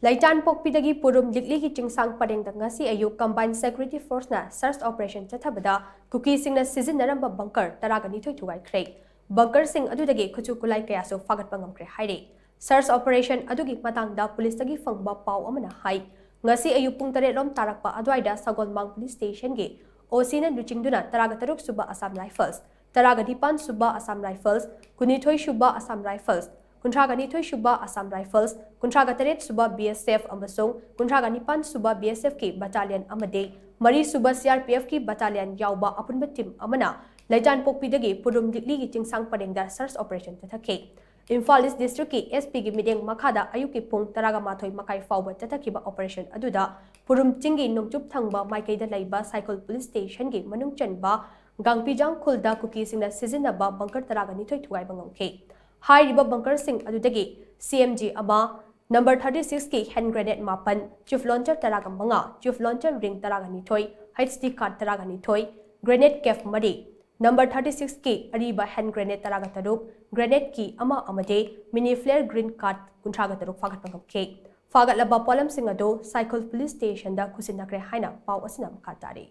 Leitanpokpi dagi Purum Likli ki chingshang pareng ngasi ayuk combined security force na search operation Chathabada Kuki Singna Sijinaramba bunker taragani Thugaikhre bunker sing adudagi Khutsu Khutlai Kayasu phagatpa ngamkhre hairi search operation adugi matangda police dagi fangba pau amana hai ngasi ayuk pung 8 rom tarakpa adwaida Sagolmang police station ge OC na luchingduna taraga suba Assam Rifles taraga dipan suba Assam Rifles kunithoi suba Assam Rifles Kuntraga nithoi suba Assam Rifles, Kuntraga teret suba BSF amasung, Kuntraga nipan suba BSF ki battalion amade, Mari suba CRPF ki battalion yauba apunba team amana, Leitanpokpi dagi Purum Likli ki chingshang parengda search operation tathake. Imphal East District ki SP ki mideng makhada ayuk ki pung taraga mathoi makai fauba tathakiba operation aduda, Purum chingi nungchup thangba maikaida laiba cycle police station ki manung chanba, Gangpijang khulda kuki singna sizinaba bunker taraga nithoi thugai bangamke. Hairi bunker sing adudagi CMG ama number 36 ki hand grenade mapan chief launcher taraga manga chief launcher ring taraga nithoi HD card taraga nithoi grenade kef mari number 36 ki ariba hand grenade taraga taruk grenade ki ama amade mini flare green card kuntraga taruk fagat pangam ke fagat laba polam sing ado cycle police station da Singna haina pau asina makatari